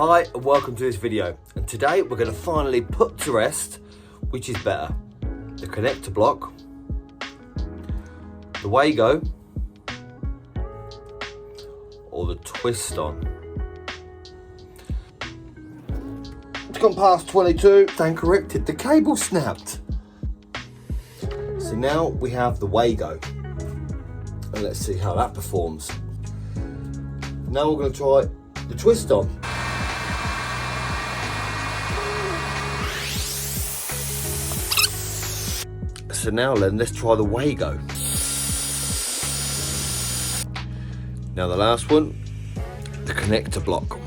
Hi and welcome to this video, and today we're going to finally put to rest which is better, the connector block, the Wago or the twist on. It's gone past 22 and corrected, the cable snapped. So now we have the Wago and let's see how that performs. Now we're going to try the twist on. So now then, let's try the Wago. Now the last one, the connector block.